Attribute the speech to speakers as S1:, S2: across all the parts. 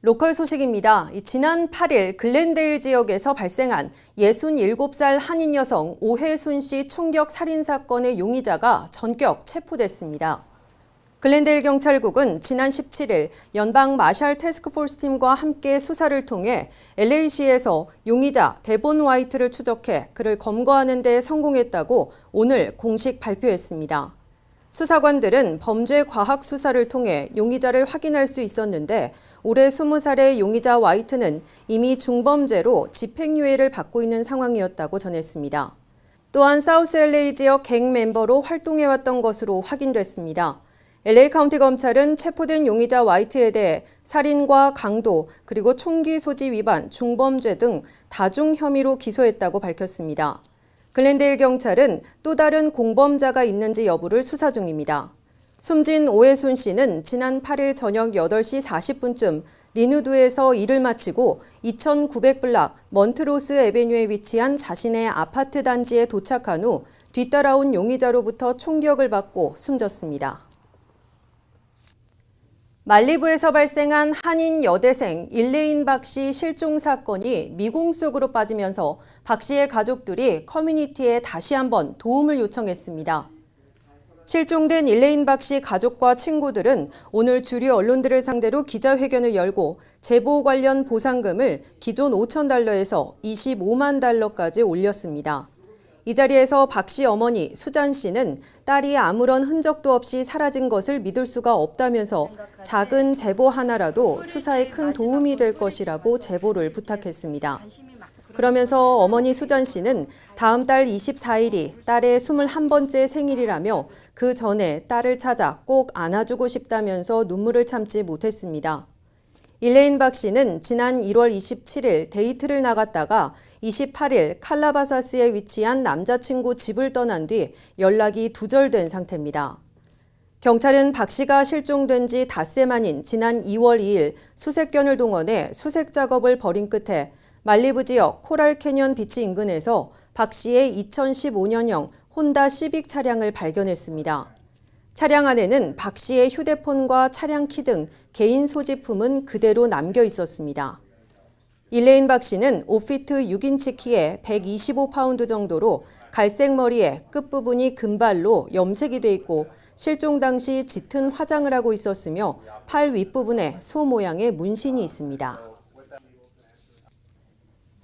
S1: 로컬 소식입니다. 지난 8일 글렌데일 지역에서 발생한 67살 한인 여성 오해순 씨 총격 살인 사건의 용의자가 전격 체포됐습니다. 글렌데일 경찰국은 지난 17일 연방 마샬 태스크포스 팀과 함께 수사를 통해 LA시에서 용의자 데본 화이트를 추적해 그를 검거하는 데 성공했다고 오늘 공식 발표했습니다. 수사관들은 범죄 과학 수사를 통해 용의자를 확인할 수 있었는데 올해 20살의 용의자 화이트는 이미 중범죄로 집행유예를 받고 있는 상황이었다고 전했습니다. 또한 사우스 LA 지역 갱 멤버로 활동해왔던 것으로 확인됐습니다. LA 카운티 검찰은 체포된 용의자 화이트에 대해 살인과 강도 그리고 총기 소지 위반, 중범죄 등 다중 혐의로 기소했다고 밝혔습니다. 글렌데일 경찰은 또 다른 공범자가 있는지 여부를 수사 중입니다. 숨진 오해순 씨는 지난 8일 저녁 8시 40분쯤 리누드에서 일을 마치고 2900블락 먼트로스 애베뉴에 위치한 자신의 아파트 단지에 도착한 후 뒤따라온 용의자로부터 총격을 받고 숨졌습니다. 말리부에서 발생한 한인 여대생 일레인 박 씨 실종 사건이 미궁 속으로 빠지면서 박 씨의 가족들이 커뮤니티에 다시 한번 도움을 요청했습니다. 실종된 일레인 박 씨 가족과 친구들은 오늘 주류 언론들을 상대로 기자회견을 열고 제보 관련 보상금을 기존 $5,000에서 $250,000까지 올렸습니다. 이 자리에서 박 씨 어머니 수잔 씨는 딸이 아무런 흔적도 없이 사라진 것을 믿을 수가 없다면서 작은 제보 하나라도 수사에 큰 도움이 될 것이라고 제보를 부탁했습니다. 그러면서 어머니 수잔 씨는 다음 달 24일이 딸의 21번째 생일이라며 그 전에 딸을 찾아 꼭 안아주고 싶다면서 눈물을 참지 못했습니다. 일레인 박 씨는 지난 1월 27일 데이트를 나갔다가 28일 칼라바사스에 위치한 남자친구 집을 떠난 뒤 연락이 두절된 상태입니다. 경찰은 박 씨가 실종된 지 닷새 만인 지난 2월 2일 수색견을 동원해 수색 작업을 벌인 끝에 말리부 지역 코랄 캐년 비치 인근에서 박 씨의 2015년형 혼다 시빅 차량을 발견했습니다. 차량 안에는 박 씨의 휴대폰과 차량 키 등 개인 소지품은 그대로 남겨 있었습니다. 일레인 박 씨는 5피트 6인치 키에 125파운드 정도로 갈색 머리에 끝부분이 금발로 염색이 돼 있고 실종 당시 짙은 화장을 하고 있었으며 팔 윗부분에 소 모양의 문신이 있습니다.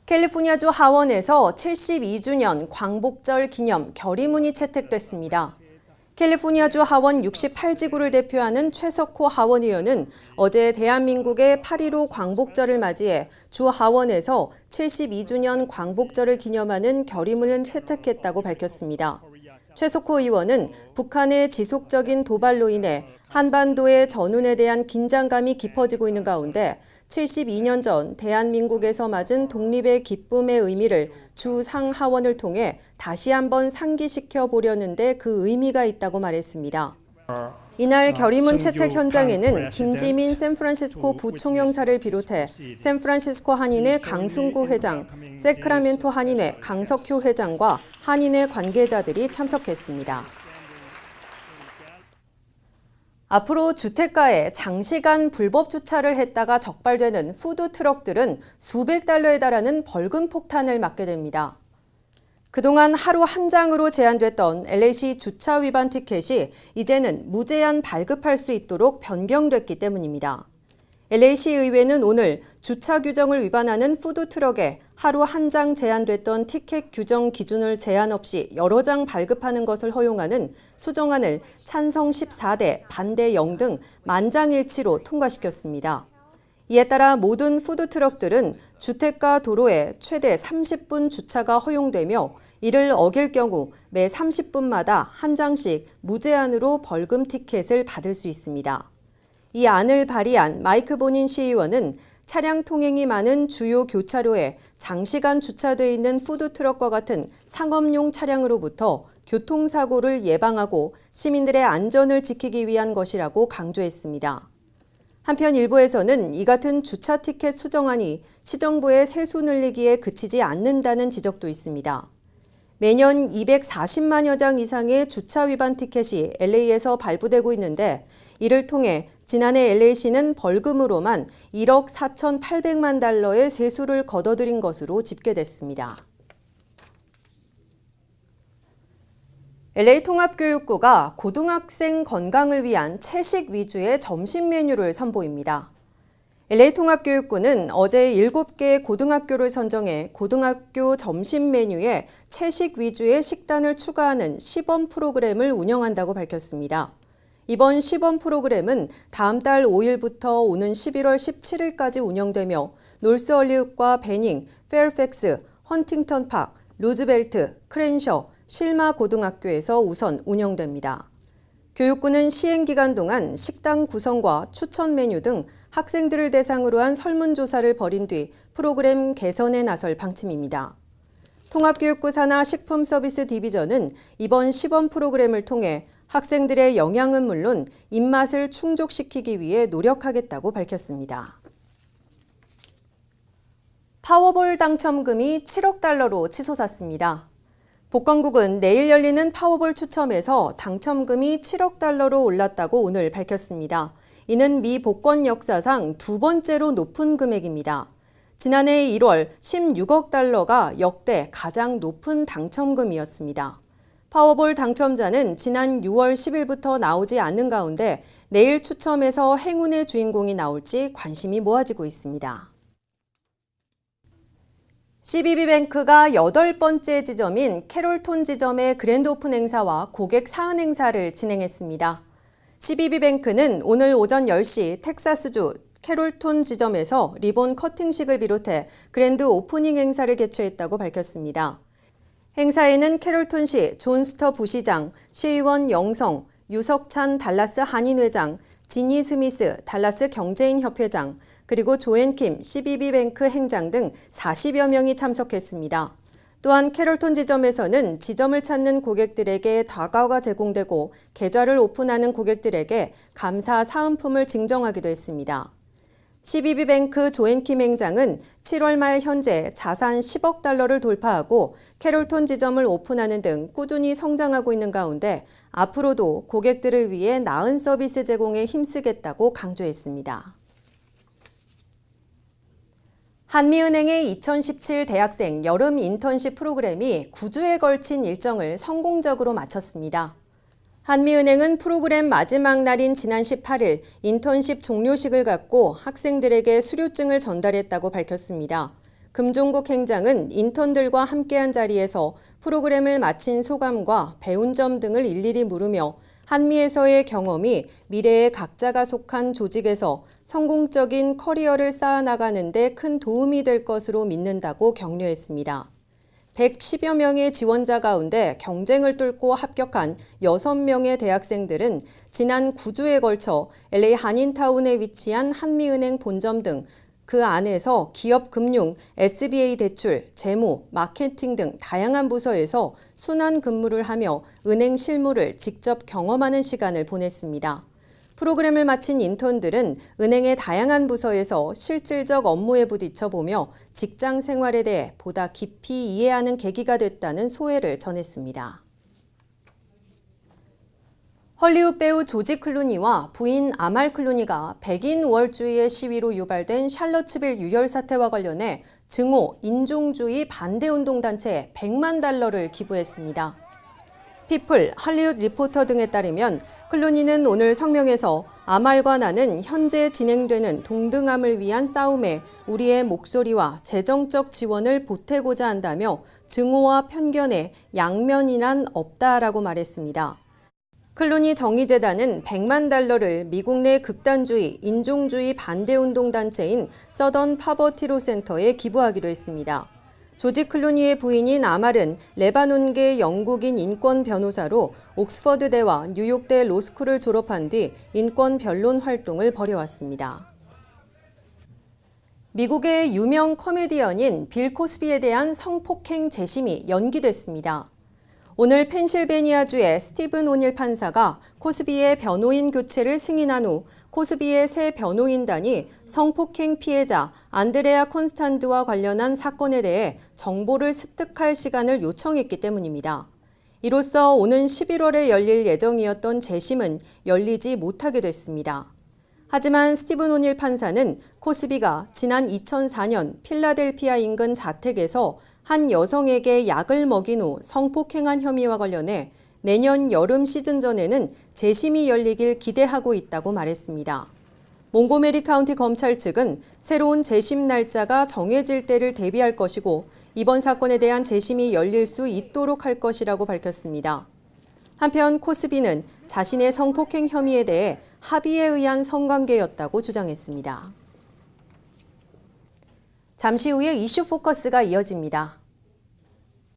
S1: 캘리포니아주 하원에서 72주년 광복절 기념 결의문이 채택됐습니다. 캘리포니아주 하원 68지구를 대표하는 최석호 하원의원은 어제 대한민국의 8.15 광복절을 맞이해 주 하원에서 72주년 광복절을 기념하는 결의문을 채택했다고 밝혔습니다. 최석호 의원은 북한의 지속적인 도발로 인해 한반도의 전운에 대한 긴장감이 깊어지고 있는 가운데 72년 전 대한민국에서 맞은 독립의 기쁨의 의미를 주 상하원을 통해 다시 한번 상기시켜 보려는데 그 의미가 있다고 말했습니다. 이날 결의문 채택 현장에는 김지민 샌프란시스코 부총영사를 비롯해 샌프란시스코 한인회 강승구 회장, 세크라멘토 한인회 강석효 회장과 한인회 관계자들이 참석했습니다. 앞으로 주택가에 장시간 불법 주차를 했다가 적발되는 푸드트럭들은 수백 달러에 달하는 벌금 폭탄을 맞게 됩니다. 그동안 하루 한 장으로 제한됐던 LA시 주차 위반 티켓이 이제는 무제한 발급할 수 있도록 변경됐기 때문입니다. LA시 의회는 오늘 주차 규정을 위반하는 푸드트럭에 하루 한 장 제한됐던 티켓 규정 기준을 제한 없이 여러 장 발급하는 것을 허용하는 수정안을 찬성 14대, 반대 0 등 만장일치로 통과시켰습니다. 이에 따라 모든 푸드트럭들은 주택가 도로에 최대 30분 주차가 허용되며 이를 어길 경우 매 30분마다 한 장씩 무제한으로 벌금 티켓을 받을 수 있습니다. 이 안을 발의한 마이크 보닌 시의원은 차량 통행이 많은 주요 교차로에 장시간 주차돼 있는 푸드트럭과 같은 상업용 차량으로부터 교통사고를 예방하고 시민들의 안전을 지키기 위한 것이라고 강조했습니다. 한편 일부에서는 이 같은 주차 티켓 수정안이 시정부의 세수 늘리기에 그치지 않는다는 지적도 있습니다. 매년 240만여 장 이상의 주차 위반 티켓이 LA에서 발부되고 있는데 이를 통해 지난해 LA시는 벌금으로만 1억 4,800만 달러의 세수를 거둬들인 것으로 집계됐습니다. LA 통합교육부가 고등학생 건강을 위한 채식 위주의 점심 메뉴를 선보입니다. LA 통합교육부는 어제 7개 고등학교를 선정해 고등학교 점심 메뉴에 채식 위주의 식단을 추가하는 시범 프로그램을 운영한다고 밝혔습니다. 이번 시범 프로그램은 다음 달 5일부터 오는 11월 17일까지 운영되며 노스얼리읒과 베닝, 페어팩스, 헌팅턴 파크, 루즈벨트, 크랜셔, 실마 고등학교에서 우선 운영됩니다. 교육부는 시행 기간 동안 식당 구성과 추천 메뉴 등 학생들을 대상으로 한 설문조사를 벌인 뒤 프로그램 개선에 나설 방침입니다. 통합교육부 산하 식품서비스 디비전은 이번 시범 프로그램을 통해 학생들의 영양은 물론 입맛을 충족시키기 위해 노력하겠다고 밝혔습니다. 파워볼 당첨금이 7억 달러로 치솟았습니다. 복권국은 내일 열리는 파워볼 추첨에서 당첨금이 7억 달러로 올랐다고 오늘 밝혔습니다. 이는 미 복권 역사상 두 번째로 높은 금액입니다. 지난해 1월 16억 달러가 역대 가장 높은 당첨금이었습니다. 파워볼 당첨자는 지난 6월 10일부터 나오지 않는 가운데 내일 추첨에서 행운의 주인공이 나올지 관심이 모아지고 있습니다. CBB뱅크가 8번째 지점인 캐롤톤 지점의 그랜드 오픈 행사와 고객 사은 행사를 진행했습니다. CBB뱅크는 오늘 오전 10시 텍사스주 캐롤톤 지점에서 리본 커팅식을 비롯해 그랜드 오프닝 행사를 개최했다고 밝혔습니다. 행사에는 캐롤톤시 존스터 부시장, 시의원 영성, 유석찬 달라스 한인회장, 지니 스미스 달라스 경제인협회장, 그리고 조앤킴 CBB뱅크 행장 등 40여 명이 참석했습니다. 또한 캐롤톤 지점에서는 지점을 찾는 고객들에게 다과가 제공되고 계좌를 오픈하는 고객들에게 감사 사은품을 증정하기도 했습니다. CBB뱅크 조앤킴 행장은 7월 말 현재 자산 10억 달러를 돌파하고 캐롤톤 지점을 오픈하는 등 꾸준히 성장하고 있는 가운데 앞으로도 고객들을 위해 나은 서비스 제공에 힘쓰겠다고 강조했습니다. 한미은행의 2017 대학생 여름 인턴십 프로그램이 9주에 걸친 일정을 성공적으로 마쳤습니다. 한미은행은 프로그램 마지막 날인 지난 18일 인턴십 종료식을 갖고 학생들에게 수료증을 전달했다고 밝혔습니다. 금종국 행장은 인턴들과 함께한 자리에서 프로그램을 마친 소감과 배운 점 등을 일일이 물으며 한미에서의 경험이 미래에 각자가 속한 조직에서 성공적인 커리어를 쌓아나가는 데 큰 도움이 될 것으로 믿는다고 격려했습니다. 110여 명의 지원자 가운데 경쟁을 뚫고 합격한 6명의 대학생들은 지난 9주에 걸쳐 LA 한인타운에 위치한 한미은행 본점 등 그 안에서 기업 금융, SBA 대출, 재무, 마케팅 등 다양한 부서에서 순환 근무를 하며 은행 실무를 직접 경험하는 시간을 보냈습니다. 프로그램을 마친 인턴들은 은행의 다양한 부서에서 실질적 업무에 부딪혀 보며 직장 생활에 대해 보다 깊이 이해하는 계기가 됐다는 소회를 전했습니다. 헐리우드 배우 조지 클루니와 부인 아말 클루니가 백인 우월주의의 시위로 유발된 샬럿츠빌 유혈 사태와 관련해 증오, 인종주의 반대운동 단체에 100만 달러를 기부했습니다. 피플, 할리우드 리포터 등에 따르면 클루니는 오늘 성명에서 아말과 나는 현재 진행되는 동등함을 위한 싸움에 우리의 목소리와 재정적 지원을 보태고자 한다며 증오와 편견에 양면이란 없다라고 말했습니다. 클루니 정의재단은 100만 달러를 미국 내 극단주의, 인종주의 반대운동 단체인 서던 파버티로 센터에 기부하기로 했습니다. 조지 클루니의 부인인 아말은 레바논계 영국인 인권 변호사로 옥스퍼드대와 뉴욕대 로스쿨을 졸업한 뒤 인권 변론 활동을 벌여왔습니다. 미국의 유명 코미디언인 빌 코스비에 대한 성폭행 재심이 연기됐습니다. 오늘 펜실베니아주의 스티븐 오닐 판사가 코스비의 변호인 교체를 승인한 후 코스비의 새 변호인단이 성폭행 피해자 안드레아 콘스탄드와 관련한 사건에 대해 정보를 습득할 시간을 요청했기 때문입니다. 이로써 오는 11월에 열릴 예정이었던 재심은 열리지 못하게 됐습니다. 하지만 스티븐 오닐 판사는 코스비가 지난 2004년 필라델피아 인근 자택에서 한 여성에게 약을 먹인 후 성폭행한 혐의와 관련해 내년 여름 시즌 전에는 재심이 열리길 기대하고 있다고 말했습니다. 몽고메리 카운티 검찰 측은 새로운 재심 날짜가 정해질 때를 대비할 것이고 이번 사건에 대한 재심이 열릴 수 있도록 할 것이라고 밝혔습니다. 한편 코스비는 자신의 성폭행 혐의에 대해 합의에 의한 성관계였다고 주장했습니다. 잠시 후에 이슈 포커스가 이어집니다.